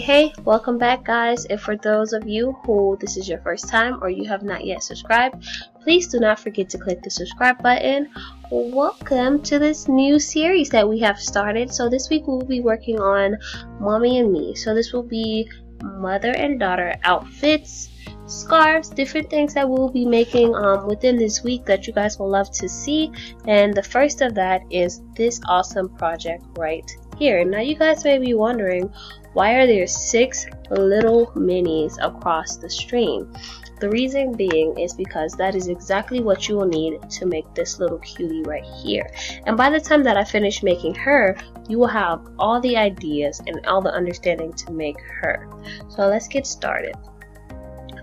Hey, welcome back guys. And for those of you who this is your first time or you have not yet subscribed, please do not forget to click the subscribe button. Welcome to this new series that we have started. So this week we'll be working on Mommy and Me. So this will be mother and daughter outfits, scarves, different things that we'll be making within this week that you guys will love to see. And the first of that is this awesome project right here. Now you guys may be wondering, why are there 6 little minis across the stream? The reason being is because that is exactly what you will need to make this little cutie right here. And by the time that I finish making her, you will have all the ideas and all the understanding to make her. So let's get started.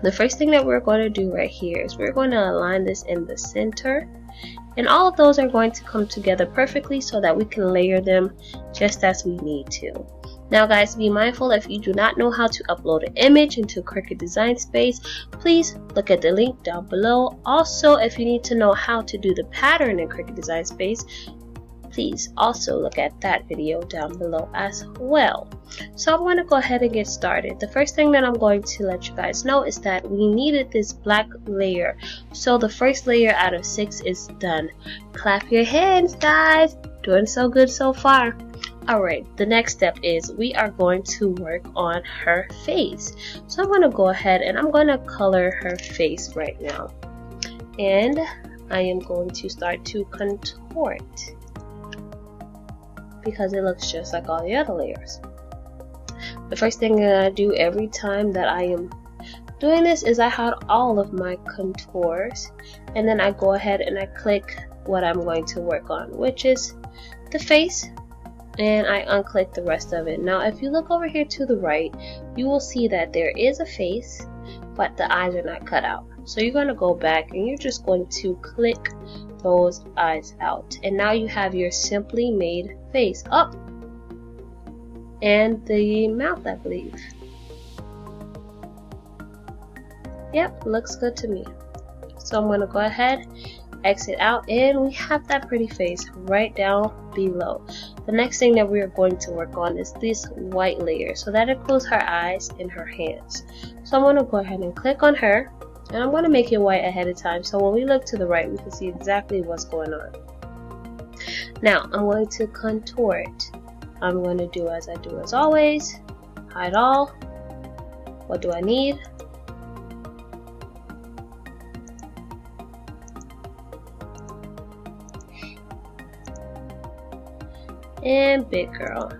The first thing that we're going to do right here is we're going to align this in the center. And all of those are going to come together perfectly so that we can layer them just as we need to. Now guys, be mindful if you do not know how to upload an image into Cricut Design Space, please look at the link down below. Also, if you need to know how to do the pattern in Cricut Design Space, please also look at that video down below as well. So I'm going to go ahead and get started. The first thing that I'm going to let you guys know is that we needed this black layer. So the first layer out of 6 is done. Clap your hands guys, doing so good so far. Alright, the next step is we are going to work on her face. So I'm going to go ahead and I'm going to color her face right now. And I am going to start to contour it, because it looks just like all the other layers. The first thing that I do every time that I am doing this is I hide all of my contours, and then I go ahead and I click what I'm going to work on, which is the face, and I unclick the rest of it. Now if you look over here to the right, you will see that there is a face, but the eyes are not cut out. So you're going to go back and you're just going to click those eyes out, and now you have your simply made face up and the mouth, I believe. Yep, looks good to me. So I'm going to go ahead, exit out, and we have that pretty face right down below. The next thing that we are going to work on is this white layer, so that includes her eyes and her hands. So I'm going to go ahead and click on her, and I'm going to make it white ahead of time so when we look to the right we can see exactly what's going on. Now I'm going to contour it. I'm going to do as I do as always, hide all. What do I need? And big girl.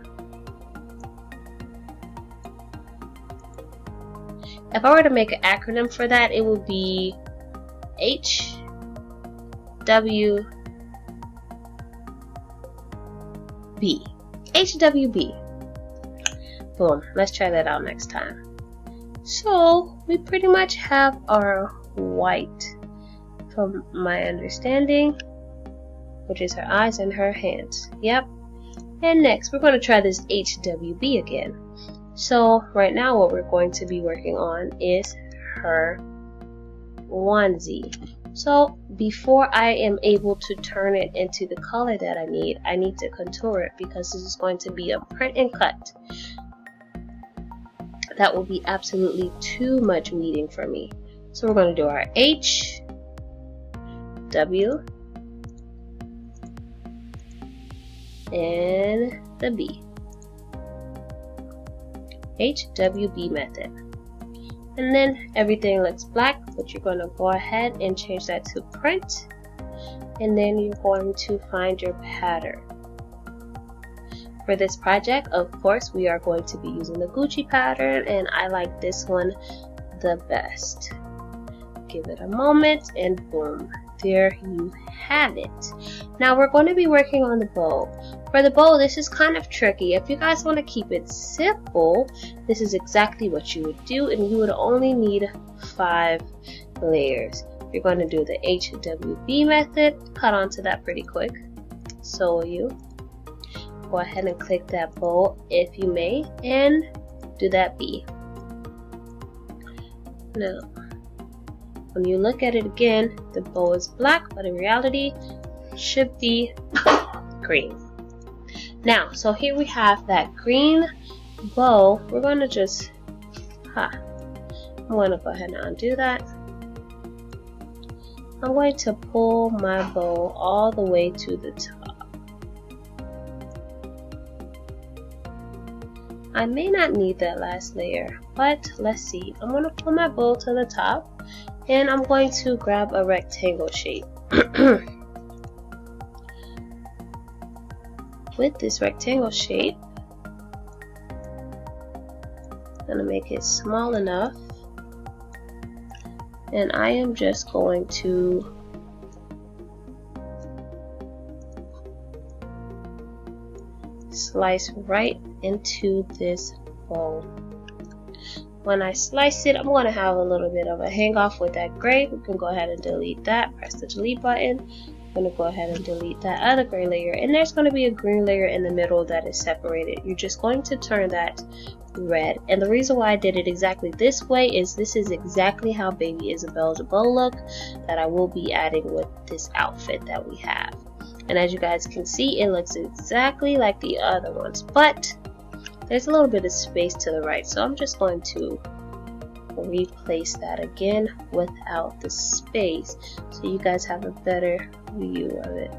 If I were to make an acronym for that, it would be HWB. HWB. Boom. Let's try that out next time. So we pretty much have our white, from my understanding, which is her eyes and her hands. Yep. And next we're going to try this HWB again. So right now what we're going to be working on is her onesie. So before I am able to turn it into the color that I need to contour it, because this is going to be a print and cut. That will be absolutely too much weeding for me. So we're going to do our H, W, and the B. HWB method. And then everything looks black, but you're going to go ahead and change that to print, and then you're going to find your pattern. For this project, of course, we are going to be using the Gucci pattern, and I like this one the best. Give it a moment, and boom, there you have it. Now we're going to be working on the bow. For the bow, this is kind of tricky. If you guys want to keep it simple, this is exactly what you would do, and you would only need 5 layers. You're going to do the HWB method, cut onto that pretty quick. So will you. Go ahead and click that bow if you may, and do that B. Now, when you look at it again, the bow is black, but in reality, it should be green. Now, so here we have that green bow, we're going to just, I'm going to go ahead and undo that. I'm going to pull my bow all the way to the top. I may not need that last layer, but let's see. I'm going to pull my bow to the top, and I'm going to grab a rectangle shape. With this rectangle shape, I'm going to make it small enough, and I am just going to slice right into this bow. When I slice it, I'm going to have a little bit of a hang off with that gray. We can go ahead and delete that. Press the delete button. I'm going to go ahead and delete that other gray layer, and there's going to be a green layer in the middle that is separated. You're just going to turn that red, and the reason why I did it exactly this way is this is exactly how baby Isabel's bow look that I will be adding with this outfit that we have. And as you guys can see, it looks exactly like the other ones, but there's a little bit of space to the right, so I'm just going to replace that again without the space so you guys have a better view of it.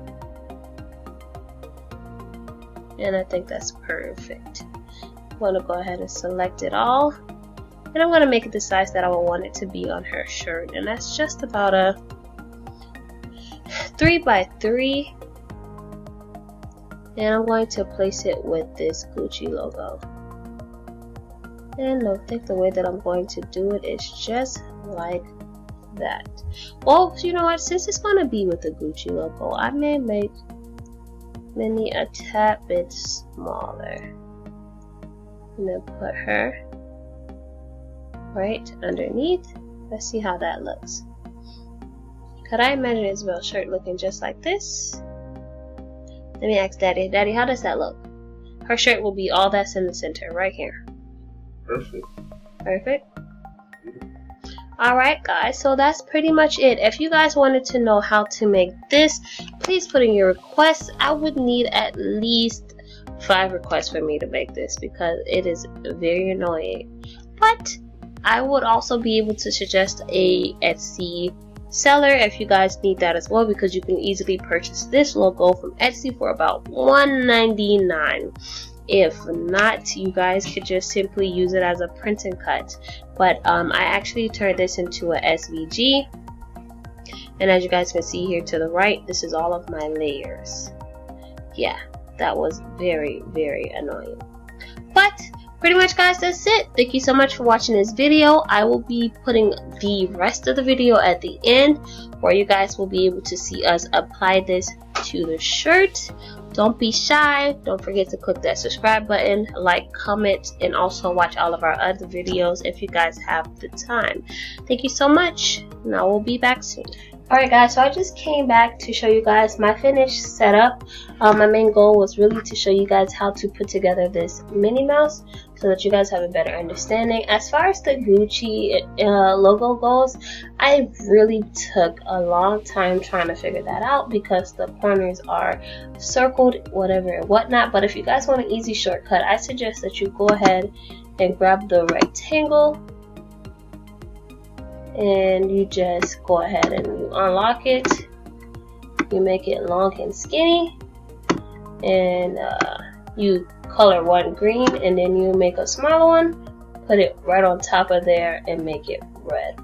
And I think that's perfect. I'm going to go ahead and select it all, and I'm going to make it the size that I would want it to be on her shirt, and that's just about a 3 by 3, and I'm going to place it with this Gucci logo. And I think the way that I'm going to do it is just like that. Well, you know what, since it's going to be with the Gucci logo, I may make Minnie a tad bit smaller. And then put her right underneath. Let's see how that looks. Could I imagine Isabel's shirt looking just like this? Let me ask Daddy. Daddy, how does that look? Her shirt will be all that's in the center, right here. Perfect. Perfect. Alright guys, so that's pretty much it. If you guys wanted to know how to make this, please put in your requests. I would need at least 5 requests for me to make this because it is very annoying. But I would also be able to suggest a Etsy seller if you guys need that as well, because you can easily purchase this logo from Etsy for about $1.99. If not, you guys could just simply use it as a print and cut. But I actually turned this into a SVG, and as you guys can see here to the right, this is all of my layers. Yeah, that was very, very annoying. But pretty much guys, that's it. Thank you so much for watching this video. I will be putting the rest of the video at the end where you guys will be able to see us apply this to the shirt. Don't be shy. Don't forget to click that subscribe button, like, comment, and also watch all of our other videos if you guys have the time. Thank you so much. Now we'll be back soon. Alright guys, so I just came back to show you guys my finished setup. My main goal was really to show you guys how to put together this Minnie Mouse so that you guys have a better understanding. As far as the Gucci logo goes, I really took a long time trying to figure that out because the corners are circled, whatever and whatnot. But if you guys want an easy shortcut, I suggest that you go ahead and grab the rectangle, and you just go ahead and you unlock it. You make it long and skinny, and you color one green, and then you make a smaller one, put it right on top of there and make it red.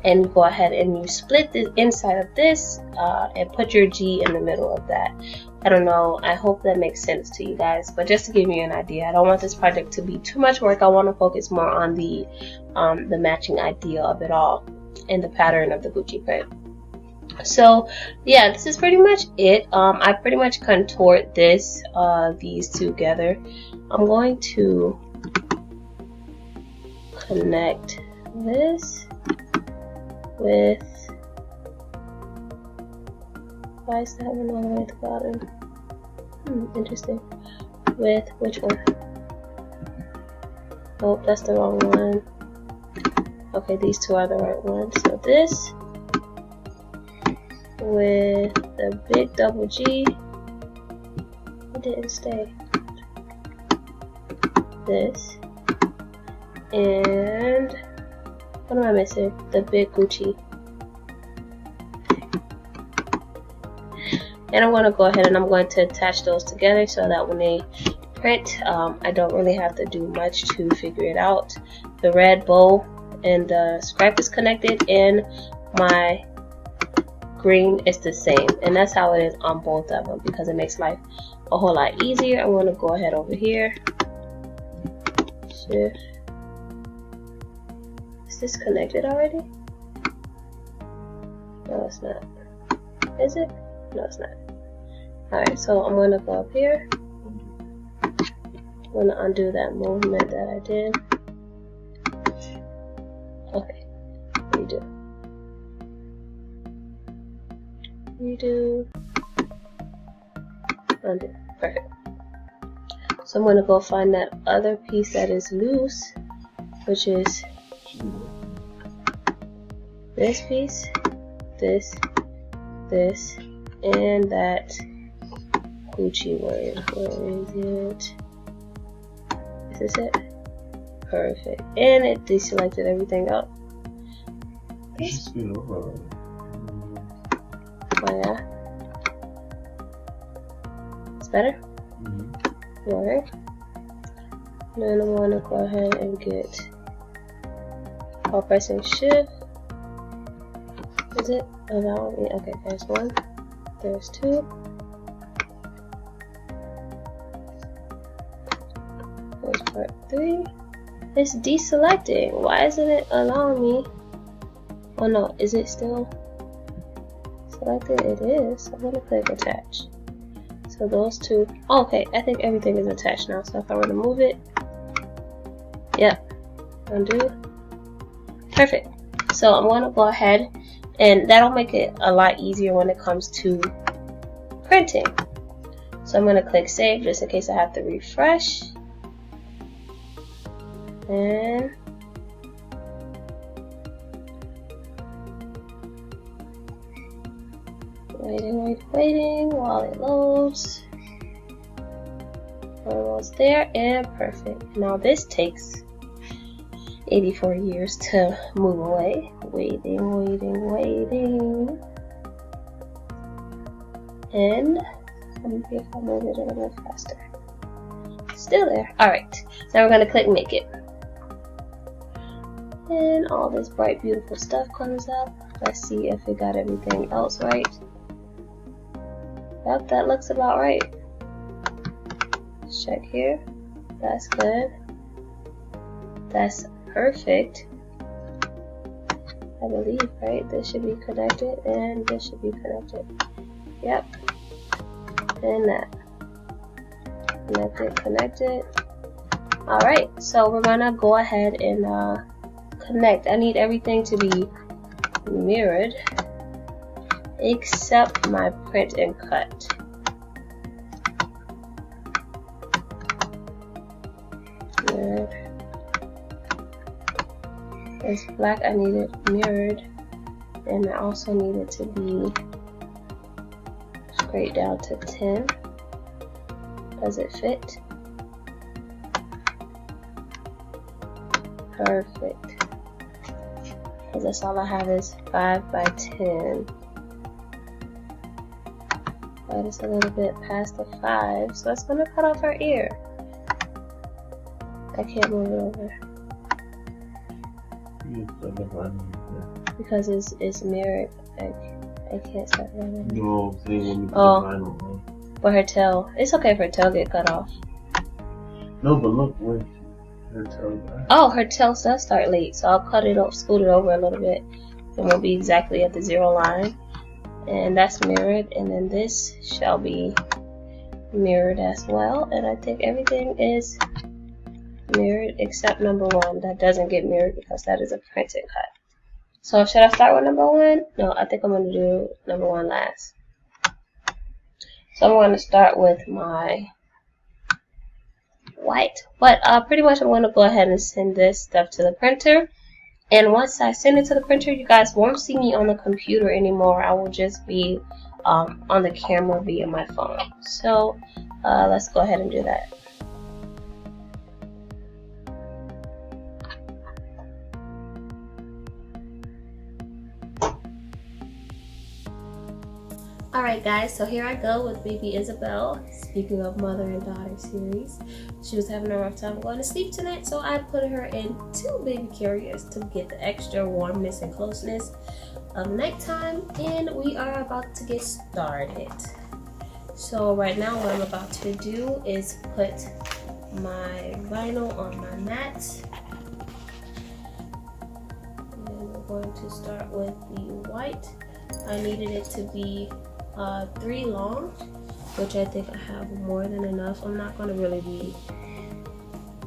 And you go ahead and you split the inside of this and put your G in the middle of that. I don't know, I hope that makes sense to you guys, but just to give you an idea, I don't want this project to be too much work. I want to focus more on the matching idea of it all and the pattern of the Gucci print. So yeah, this is pretty much it. I pretty much contoured this these together. I'm going to connect this with, why is that one all the way at the bottom? Interesting. With which one? Oh, that's the wrong one. Okay, these two are the right ones. So this with the big double G. It didn't stay. this, and what am I missing? The big Gucci. And I'm going to go ahead and I'm going to attach those together so that when they print, I don't really have to do much to figure it out. The red bow and the stripe is connected, and my green is the same, and that's how it is on both of them because it makes life a whole lot easier. I'm going to go ahead over here. Shift. Is this connected already? No, it's not. Is it? No, it's not. Alright, so I'm going to go up here. I'm going to undo that movement that I did. Okay, redo. Redo. Undo. Perfect. So I'm going to go find that other piece that is loose, which is this piece, this, and that Gucci word. Where is it? Is this it? Perfect. And it deselected everything out. Oh yeah. It's better? Mm-hmm. Alright. Then I'm going to go ahead and get, while pressing shift. Is it allowing me? Okay, there's one. There's two. There's part 3. It's deselecting. Why isn't it allowing me? Oh no, is it still selected? It is. I'm going to click attach. So those two. Oh, okay, I think everything is attached now. So if I were to move it, yep, undo. Perfect. So I'm going to go ahead, and that'll make it a lot easier when it comes to printing. So I'm going to click save just in case I have to refresh. And waiting while it loads. Almost there, and perfect. Now this takes 84 years to move away. Waiting. And let me see if I move it a little bit faster. Still there. Alright, now we're going to click make it. And all this bright, beautiful stuff comes up. Let's see if it got everything else right. Yep, that looks about right. Let's check here. That's good. That's perfect. I believe, right? This should be connected, and this should be connected. Yep. And that. Connected. Alright, so we're gonna go ahead and connect. I need everything to be mirrored except my print and cut. Mirrored. This black I need it mirrored, and I also need it to be straight down to 10. Does it fit? Perfect. Because that's all I have is 5 by 10. But it's a little bit past the 5, so it's going to cut off our ear. I can't move it over. Because it's mirrored. I can't start running. No, oh, but her tail. It's okay if her tail get cut off. No, but look where her tail got. Oh, her tail does start late, so I'll cut it up, scoot it over a little bit. It won't be exactly at the 0 line. And that's mirrored, and then this shall be mirrored as well. And I think everything is mirrored except number 1. That doesn't get mirrored because that is a print and cut. So should I start with number 1? No, I think I'm going to do number 1 last. So I'm going to start with my white. But pretty much I'm going to go ahead and send this stuff to the printer. And once I send it to the printer, you guys won't see me on the computer anymore. I will just be on the camera via my phone. So let's go ahead and do that. Alright guys, so here I go with baby Isabel. Speaking of mother and daughter series, she was having a rough time going to sleep tonight, so I put her in 2 baby carriers to get the extra warmness and closeness of nighttime, and we are about to get started. So right now what I'm about to do is put my vinyl on my mat, and we're going to start with the white. I needed it to be 3 long, which I think I have more than enough. I'm not going to really be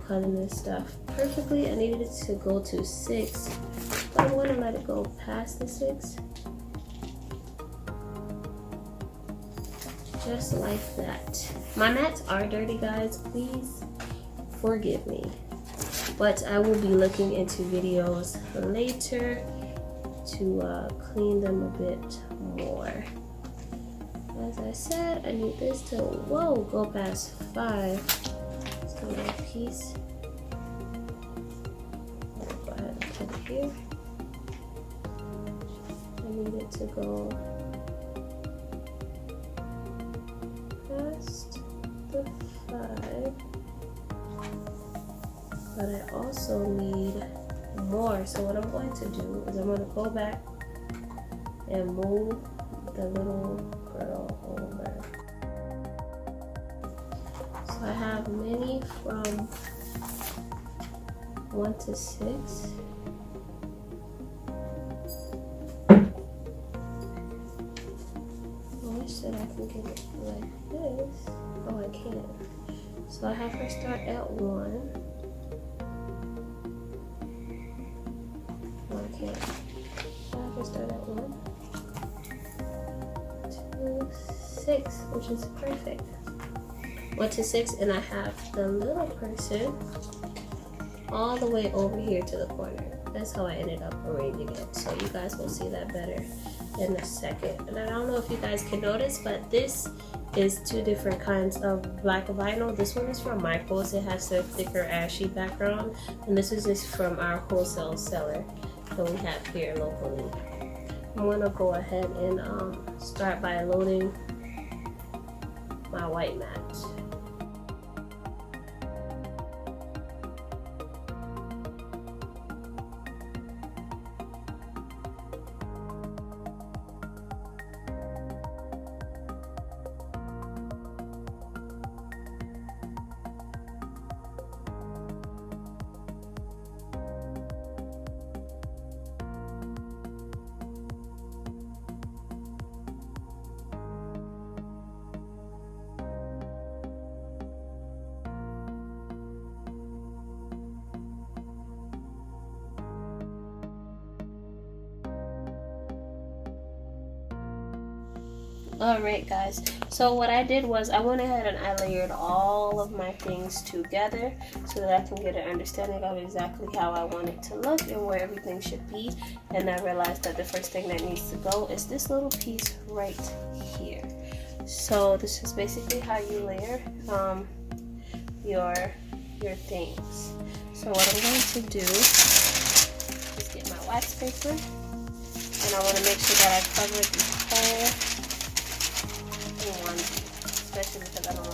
cutting this stuff perfectly. I needed it to go to 6, but I'm going to let it go past the 6. Just like that. My mats are dirty, guys. Please forgive me. But I will be looking into videos later to clean them a bit more. As I said, I need this to, go past 5. So that piece. I'll go ahead and put it here. I need it to go past the 5. But I also need more. So what I'm going to do is I'm going to go back and move the little girl over. So I have many from 1 to 6. I wish that I can get it like this. Oh, I can't. So I have her start at 1. Oh, I can't. I have her start at 1. 6, which is perfect. 1 to 6, and I have the little person all the way over here to the corner. That's how I ended up arranging it. So you guys will see that better in a second. And I don't know if you guys can notice, but this is 2 different kinds of black vinyl. This one is from Michaels. It has a thicker ashy background, and this is just from our wholesale seller that we have here locally. I'm gonna go ahead and start by loading my white mat. Alright guys, so what I did was I went ahead and I layered all of my things together so that I can get an understanding of exactly how I want it to look and where everything should be. And I realized that the first thing that needs to go is this little piece right here. So this is basically how you layer your things. So what I'm going to do is get my wax paper, and I want to make sure that I cover the whole one, especially because I don't want